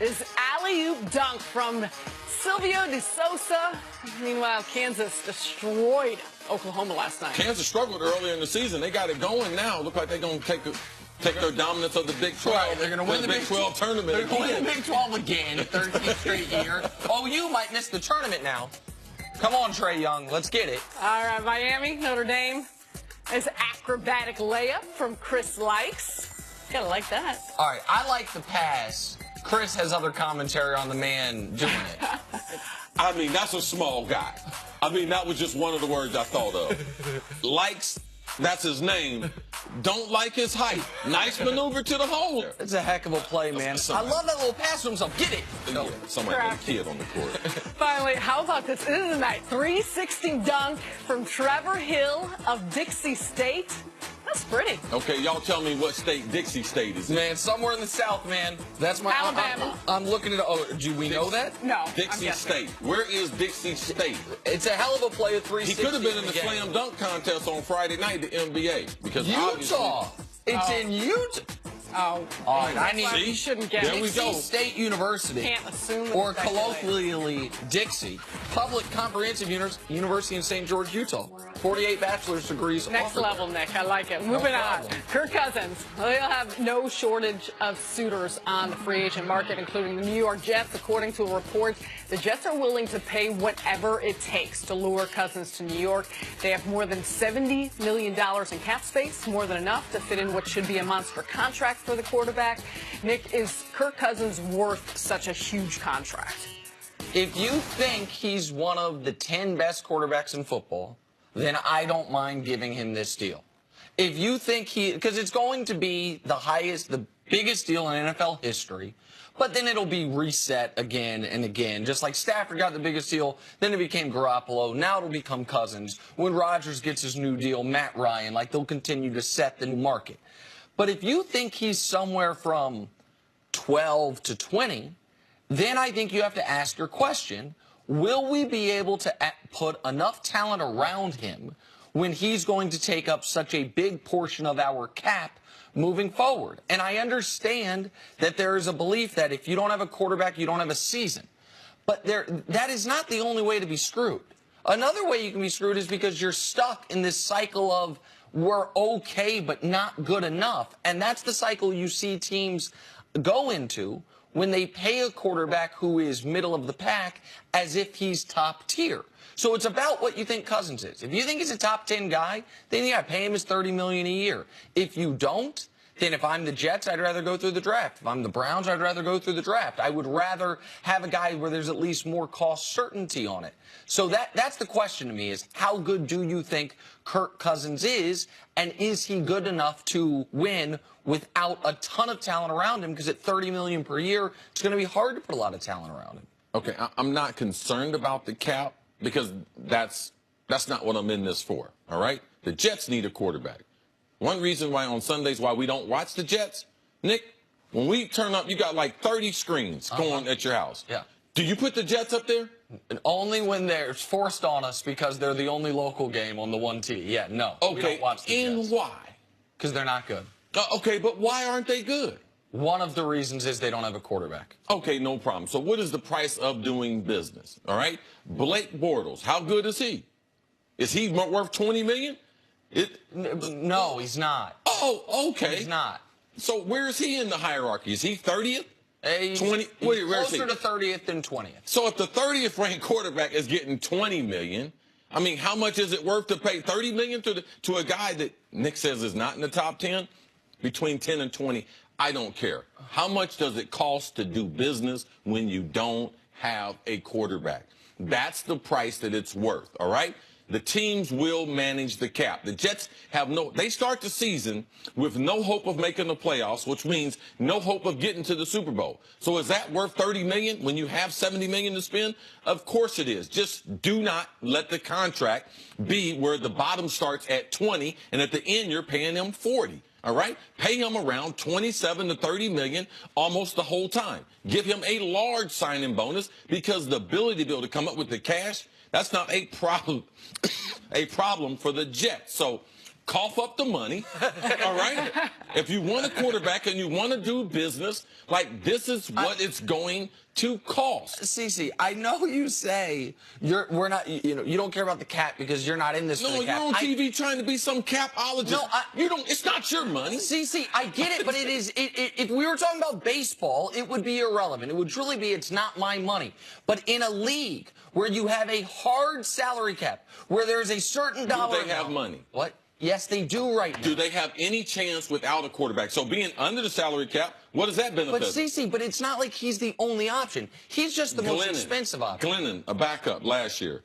is alley-oop dunk from Silvio De Sousa. Meanwhile, Kansas destroyed Oklahoma last night. Kansas struggled earlier in the season. They got it going now. Look like they're going to take their dominance of the Big 12. Right, they're going to win the Big 12 tournament. They're going to win the Big 12 again, 13th straight year. Oh, you might miss the tournament now. Come on, Trae Young, let's get it. All right, Miami, Notre Dame. Is acrobatic layup from Chris Likes. Gotta like that. All right, I like the pass. Chris has other commentary on the man doing it. I mean, that's a small guy. I mean, that was just one of the words I thought of. Likes, that's his name. Don't like his height. Nice maneuver to the hole. It's a heck of a play, man. I love that little pass to himself. Get it. Yeah, somebody got a kid on the court. Finally, how about this? This is a night. 360 dunk from Trevor Hill of Dixie State. That's pretty. Okay, y'all tell me what state Dixie State is in. Man, somewhere in the South, man. That's my. Alabama. I'm looking at. Oh, do we know that? No. Dixie State. Where is Dixie State? It's a hell of a play at 360. He could have been in the slam dunk contest on Friday night, the NBA, because Utah. It's in Utah. Oh, all right. I need. You shouldn't get there we go. Dixie State University. Can't assume. Or colloquially Dixie, Public Comprehensive University in St. George, Utah. 48 bachelor's degrees. Next level, Nick. I like it. Moving on. Kirk Cousins. They'll have no shortage of suitors on the free agent market, including the New York Jets. According to a report, the Jets are willing to pay whatever it takes to lure Cousins to New York. They have more than $70 million in cap space, more than enough to fit in what should be a monster contract for the quarterback. Nick, is Kirk Cousins worth such a huge contract? If you think he's one of the 10 best quarterbacks in football, then I don't mind giving him this deal. If you think because it's going to be the biggest deal in NFL history, but then it'll be reset again and again. Just like Stafford got the biggest deal, then it became Garoppolo, now it'll become Cousins. When Rodgers gets his new deal, Matt Ryan, like they'll continue to set the new market. But if you think he's somewhere from 12 to 20, then I think you have to ask your question, will we be able to put enough talent around him when he's going to take up such a big portion of our cap moving forward? And I understand that there is a belief that if you don't have a quarterback, you don't have a season. But that is not the only way to be screwed. Another way you can be screwed is because you're stuck in this cycle of we're okay but not good enough. And that's the cycle you see teams go into when they pay a quarterback who is middle of the pack as if he's top tier. So it's about what you think Cousins is. If you think he's a top 10 guy, then yeah, pay him his $30 million a year. If you don't, then if I'm the Jets, I'd rather go through the draft. If I'm the Browns, I'd rather go through the draft. I would rather have a guy where there's at least more cost certainty on it. So that's the question to me is how good do you think Kirk Cousins is, and is he good enough to win without a ton of talent around him? Because at $30 million per year, it's going to be hard to put a lot of talent around him. Okay, I'm not concerned about the cap because that's not what I'm in this for, all right? The Jets need a quarterback. One reason why on Sundays why we don't watch the Jets, Nick, when we turn up, you got like 30 screens going at your house. Yeah. Do you put the Jets up there? And only when they're forced on us because they're the only local game on the 1T. Yeah, no. Okay, we don't watch the Jets. and why? Because they're not good. Okay, but why aren't they good? One of the reasons is they don't have a quarterback. Okay, no problem. So what is the price of doing business? All right? Blake Bortles, how good is he? Is he worth $20 million? No, he's not. Oh, okay. He's not. So where is he in the hierarchy? Is he 30th? 20? Wait, where is he? Closer to 30th than 20th. So if the 30th ranked quarterback is getting $20 million, I mean, how much is it worth to pay $30 million to a guy that Nick says is not in the top 10? Between 10 and 20, I don't care. How much does it cost to do business when you don't have a quarterback? That's the price that it's worth, all right? The teams will manage the cap. The Jets they start the season with no hope of making the playoffs, which means no hope of getting to the Super Bowl. So is that worth $30 million when you have $70 million to spend? Of course it is. Just do not let the contract be where the bottom starts at 20 and at the end you're paying them 40. All right? Pay him around 27 to 30 million almost the whole time. Give him a large signing bonus because the ability to be able to come up with the cash, that's not a problem for the Jets. So cough up the money, all right? If you want a quarterback and you want to do business, like this is what it's going to cost. CC, I know you say we're not, you don't care about the cap because you're not in this for No, the cap. you're on TV trying to be some capologist. No, you don't. It's not your money. CC, I get it, but it is. If we were talking about baseball, it would be irrelevant. It would truly be, it's not my money. But in a league where you have a hard salary cap, where there's a certain dollar Do they have money? What? Yes, they do right now. Do they have any chance without a quarterback? So being under the salary cap, what does that benefit? But CC, but it's not like he's the only option. He's just the most expensive option. Glennon, a backup last year,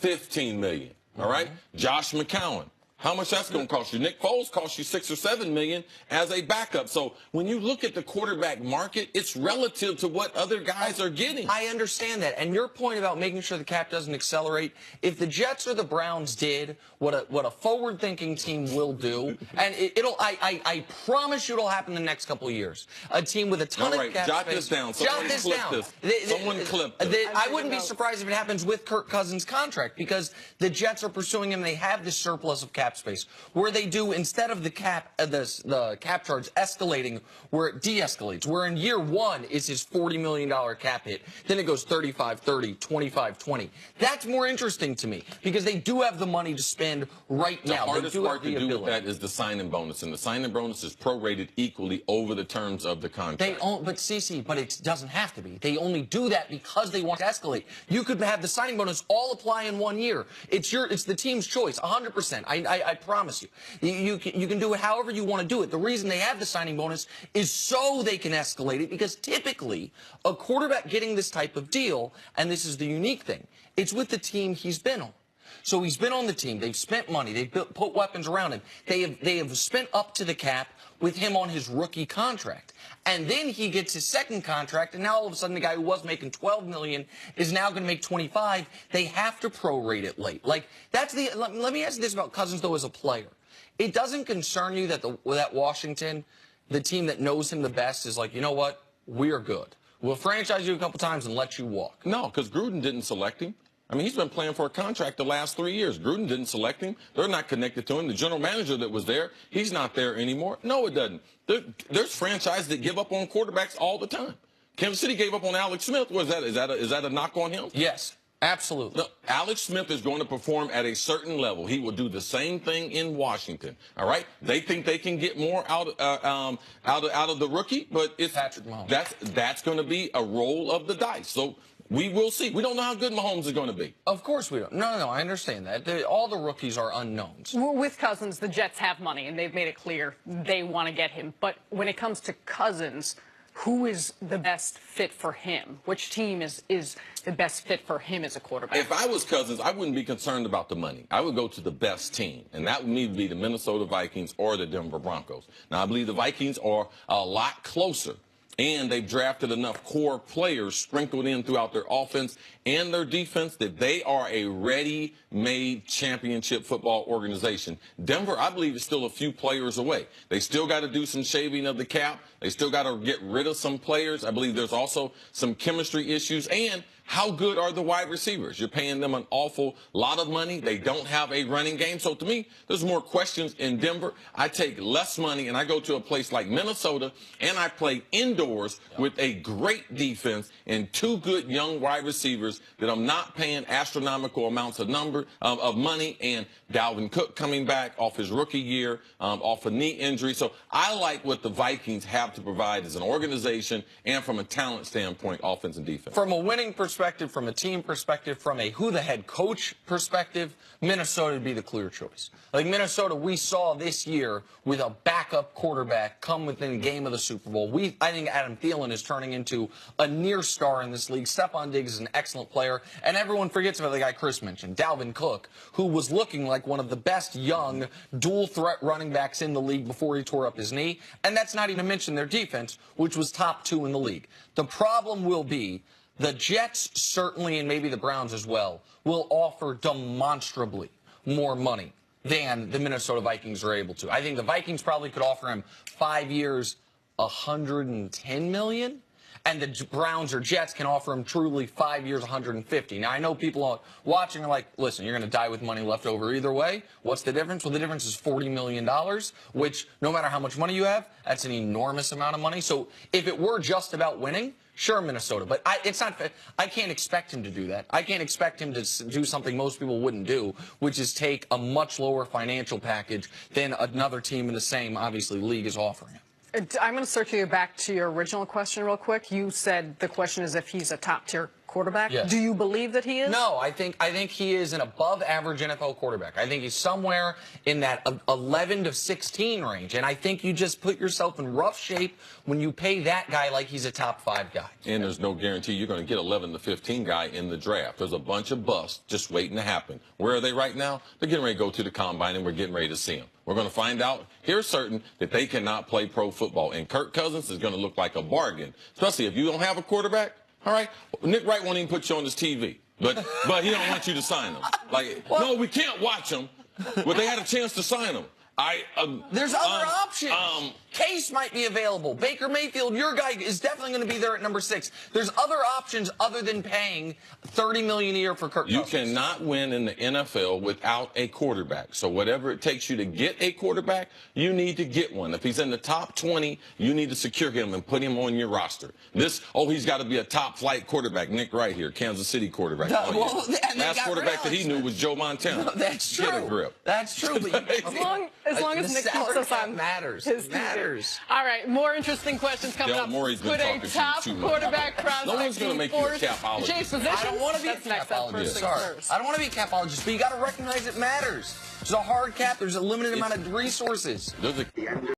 $15 million. All right, Josh McCown. How much that's going to cost you? Nick Foles cost you $6 or $7 million as a backup. So when you look at the quarterback market, it's relative to what other guys are getting. I understand that, and your point about making sure the cap doesn't accelerate. If the Jets or the Browns did what a forward-thinking team will do, and I promise you it'll happen in the next couple of years. A team with a ton of cap jot space. this down. Jot this down. Someone clip this. I wouldn't be surprised if it happens with Kirk Cousins' contract because the Jets are pursuing him. They have this surplus of cap space where they do, instead of the cap charge escalating, where it de-escalates, where in year one is his $40 million cap hit, then it goes 35-30, 25-20. That's more interesting to me because they do have the money to spend right now. The hardest part to do with that is the signing bonus, and the signing bonus is prorated equally over the terms of the contract. But CC, but it doesn't have to be. They only do that because they want to escalate. You could have the signing bonus all apply in 1 year. It's the team's choice, 100%. I promise you. You can do it however you want to do it. The reason they have the signing bonus is so they can escalate it, because typically a quarterback getting this type of deal, and this is the unique thing, it's with the team he's been on. So he's been on the team. They've spent money. They've put weapons around him. They have spent up to the cap with him on his rookie contract. And then he gets his second contract, and now all of a sudden the guy who was making $12 million is now going to make $25. They have to prorate it late. Like, that's the. Let me ask you this about Cousins, though, as a player. It doesn't concern you that that Washington, the team that knows him the best, is like, you know what? We're good. We'll franchise you a couple times and let you walk. No, because Gruden didn't select him. I mean, he's been playing for a contract the last 3 years. Gruden didn't select him. They're not connected to him. The general manager that was there, he's not there anymore. No, it doesn't. There's franchises that give up on quarterbacks all the time. Kansas City gave up on Alex Smith. Is that a knock on him? Yes, absolutely. No, Alex Smith is going to perform at a certain level. He will do the same thing in Washington. All right? They think they can get more out of the rookie, but it's Patrick Mahomes. That's going to be a roll of the dice. So we will see. We don't know how good Mahomes is going to be. Of course we don't. No, I understand that. All the rookies are unknowns. With Cousins, the Jets have money, and they've made it clear they want to get him. But when it comes to Cousins, who is the best fit for him? Which team is the best fit for him as a quarterback? If I was Cousins, I wouldn't be concerned about the money. I would go to the best team, and that would need to be the Minnesota Vikings or the Denver Broncos. Now, I believe the Vikings are a lot closer, and they've drafted enough core players sprinkled in throughout their offense and their defense that they are a ready-made championship football organization. Denver, I believe, is still a few players away. They still got to do some shaving of the cap. They still got to get rid of some players. I believe there's also some chemistry issues. And how good are the wide receivers? You're paying them an awful lot of money. They don't have a running game. So to me, there's more questions in Denver. I take less money and I go to a place like Minnesota and I play indoors with a great defense and two good young wide receivers that I'm not paying astronomical amounts of money, and Dalvin Cook coming back off his rookie year, off a knee injury. So I like what the Vikings have to provide as an organization and from a talent standpoint, offense and defense. From a winning perspective, from a team perspective, from a who the head coach perspective, Minnesota would be the clear choice. Like Minnesota, we saw this year with a backup quarterback come within a game of the Super Bowl. I think Adam Thielen is turning into a near star in this league. Stephon Diggs is an excellent player, and everyone forgets about the guy Chris mentioned, Dalvin Cook, who was looking like one of the best young dual threat running backs in the league before he tore up his knee. And that's not even to mention their defense, which was top 2 in the league. The problem will be the Jets, certainly, and maybe the Browns as well, will offer demonstrably more money than the Minnesota Vikings are able to. I think the Vikings probably could offer him 5 years, $110 million. and the Browns or Jets can offer him truly 5 years, 150. Now, I know people are watching are like, listen, you're going to die with money left over either way. What's the difference? Well, the difference is $40 million, which no matter how much money you have, that's an enormous amount of money. So if it were just about winning, sure, Minnesota, but it's not. I can't expect him to do that. I can't expect him to do something most people wouldn't do, which is take a much lower financial package than another team in the same, obviously, league is offering him. I'm going to circle you back to your original question real quick. You said the question is if he's a top-tier quarterback. Yes. Do you believe that he is? No, I think he is an above-average NFL quarterback. I think he's somewhere in that 11 to 16 range, and I think you just put yourself in rough shape when you pay that guy like he's a top 5 guy. And there's no guarantee you're going to get 11 to 15 guy in the draft. There's a bunch of busts just waiting to happen. Where are they right now? They're getting ready to go to the combine, and we're getting ready to see them. We're going to find out here certain that they cannot play pro football, and Kirk Cousins is going to look like a bargain, especially if you don't have a quarterback. All right, Nick Wright won't even put you on his TV, but he don't want you to sign him. Like, no, we can't watch him. But they had a chance to sign him. There's other options. Case might be available. Baker Mayfield, your guy, is definitely going to be there at number 6. There's other options other than paying $30 million a year for Kirk Cousins. You cannot win in the NFL without a quarterback. So whatever it takes you to get a quarterback, you need to get one. If he's in the top 20, you need to secure him and put him on your roster. He's got to be a top-flight quarterback. Nick Wright here, Kansas City quarterback. Last quarterback that he knew was Joe Montana. No, that's true. Get a grip. That's true. As long as Nick keeps us on matters. his Matters. All right, more interesting questions coming up. Murray's been Put a talking top too much. quarterback prospect. No one's going to make you a capologist. Chase position. I don't want to be That's a next up. First capologist. things Sorry. first. I don't want to be a capologist, but you got to recognize it matters. There's a hard cap. There's a limited amount of resources.